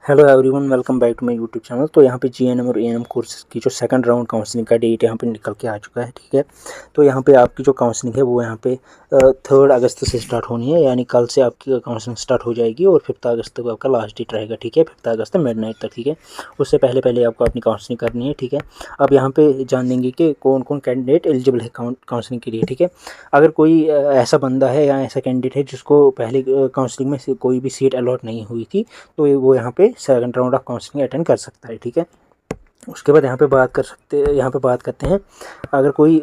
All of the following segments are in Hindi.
Hello everyone, welcome back to my YouTube channel. तो यहाँ पे जीएनएम और एएनएम कोर्सेज की जो सेकंड राउंड काउंसलिंग का डेट यहाँ पे निकल के आ चुका है। ठीक है, तो यहाँ पे आपकी जो काउंसलिंग है वो यहाँ पे 3 अगस्त से स्टार्ट होनी है, यानी कल से आपकी काउंसलिंग स्टार्ट हो जाएगी और 5 अगस्त तक आपका लास्ट डेट रहेगा। ठीक है, 5 अगस्त मिडनाइट तक। ठीक है, उससे पहले पहले आपको अपनी काउंसलिंग करनी है। ठीक है, अब यहाँ पे जान लेंगे कि कौन कौन कैंडिडेट एलिजिबल है काउंसलिंग के लिए। ठीक है, अगर कोई ऐसा बंदा है या ऐसा कैंडिडेट है जिसको पहले काउंसलिंग में कोई भी सीट अलॉट नहीं हुई थी, तो वो यहाँ पे second round of counselling attend कर सकता है। ठीक है, उसके बाद यहाँ पे बात करते हैं, अगर कोई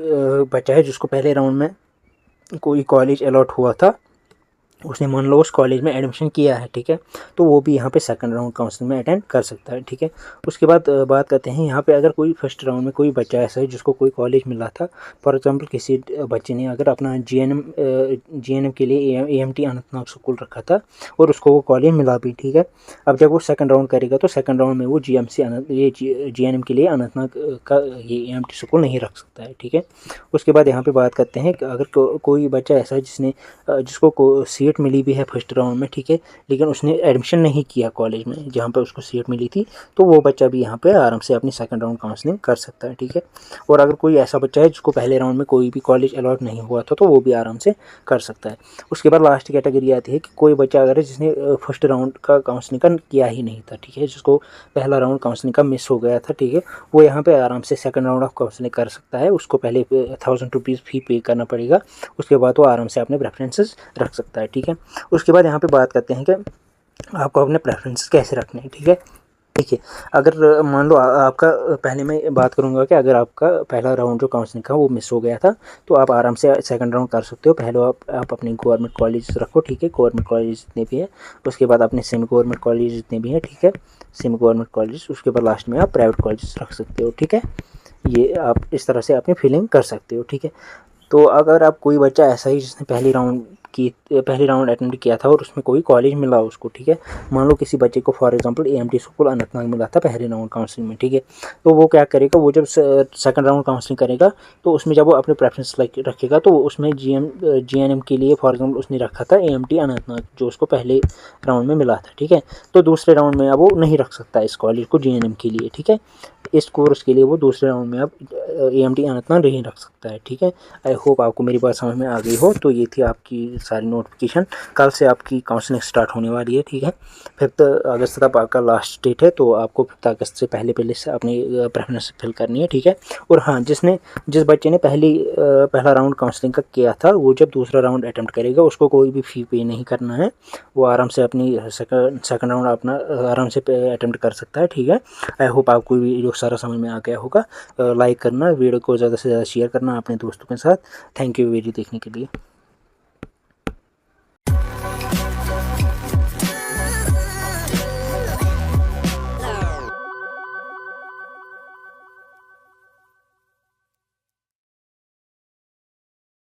बच्चा है जिसको पहले राउंड में कोई कॉलेज अलॉट हुआ था, उसने मान लो उस कॉलेज में एडमिशन किया है। ठीक है, तो वो भी यहाँ पे सेकंड राउंड काउंसलिंग में अटेंड कर सकता है। ठीक है, उसके बाद बात करते हैं यहाँ पे, अगर कोई फर्स्ट राउंड में कोई बच्चा ऐसा है जिसको कोई कॉलेज मिला था, फॉर एग्जांपल किसी बच्चे ने अगर अपना जीएनएम के लिए एएमटी अनंतनाग स्कूल रखा था और उसको वो कॉलेज मिला भी। ठीक है, अब जब वो सेकंड राउंड करेगा तो सेकंड राउंड में वो जीएनएम के लिए अनंतनाग का ये एएमटी स्कूल नहीं रख सकता है। ठीक है, उसके बाद यहाँ पे बात करते हैं कि अगर कोई बच्चा ऐसा है जिसको सीट मिली भी है फर्स्ट राउंड में, ठीक है, लेकिन उसने एडमिशन नहीं किया कॉलेज में जहाँ पर उसको सीट मिली थी, तो वो बच्चा भी यहाँ पे आराम से अपनी सेकंड राउंड काउंसलिंग कर सकता है। ठीक है, और अगर कोई ऐसा बच्चा है जिसको पहले राउंड में कोई भी कॉलेज अलॉट नहीं हुआ था, तो वो भी आराम से कर सकता है। उसके बाद लास्ट कैटेगरी आती है कि कोई बच्चा अगर है जिसने फर्स्ट राउंड का काउंसलिंग का किया ही नहीं था, ठीक है, जिसको पहला राउंड काउंसलिंग का मिस हो गया था, ठीक है, वो यहाँ पे आराम से सेकंड राउंड ऑफ काउंसलिंग कर सकता है। उसको पहले 1000 रुपीज़ फी पे करना पड़ेगा, उसके बाद वो आराम से अपने प्रेफरेंसेस रख सकता है। ठीक है, उसके बाद यहाँ पे बात करते हैं कि आपको अपने प्रेफरेंसेस कैसे रखने हैं। ठीक है, देखिए, अगर मान लो आपका, पहले मैं बात करूंगा कि अगर आपका पहला राउंड जो काउंसलिंग का वो मिस हो गया था, तो आप आराम से सेकंड राउंड कर सकते हो। पहले आप अपनी गवर्नमेंट कॉलेज रखो। ठीक है, गवर्नमेंट कॉलेज जितने भी हैं, उसके बाद अपने सेमी गवर्नमेंट कॉलेज जितने भी हैं, ठीक है, सेमी गवर्नमेंट कॉलेज, उसके बाद लास्ट में आप प्राइवेट कॉलेज रख सकते हो। ठीक है, ये आप इस तरह से अपनी फिलिंग कर सकते हो। ठीक है, तो अगर आप कोई बच्चा ऐसा ही जिसने पहली राउंड अटेंड किया था और उसमें कोई कॉलेज मिला उसको, ठीक है, मान लो किसी बच्चे को for example AMT school Anantnag मिला था पहले राउंड काउंसलिंग में, ठीक है, तो वो क्या करेगा, वो जब सेकंड राउंड काउंसलिंग करेगा तो उसमें जब वो अपने प्रेफरेंस रखेगा, तो उसमें जीएनएम के लिए फॉर एग्जाम्पल उसने रखा था एएमटी अनंतनाग जो उसको पहले राउंड में मिला था, ठीक है, तो दूसरे राउंड में अब वो नहीं रख सकता इस कॉलेज को जीएनएम के लिए। ठीक है, इस कोर्स के लिए वो दूसरे राउंड में अब एएमटी अनंतनाग नहीं रख सकता है। ठीक है, आई होप आपको मेरी बात समझ में आ गई हो। तो ये थी आपकी सारी नोटिफिकेशन, कल से आपकी काउंसलिंग स्टार्ट होने वाली है। ठीक है, 5 अगस्त तक आपका लास्ट डेट है, तो आपको 5 अगस्त से पहले पहले से अपनी प्रेफरेंस फिल करनी है। ठीक है, और हाँ, जिस बच्चे ने पहला राउंड काउंसलिंग का किया था, वो जब दूसरा राउंड अटैम्प्ट करेगा उसको कोई भी फ़ी पे नहीं करना है, वो आराम से अपनी सेकंड राउंड अपना आराम से अटैम्प्ट कर सकता है। ठीक है, आई होप आपको वीडियो सारा समझ में आ गया होगा। लाइक करना, वीडियो को ज़्यादा से ज़्यादा शेयर करना अपने दोस्तों के साथ। थैंक यू वीडियो देखने के लिए।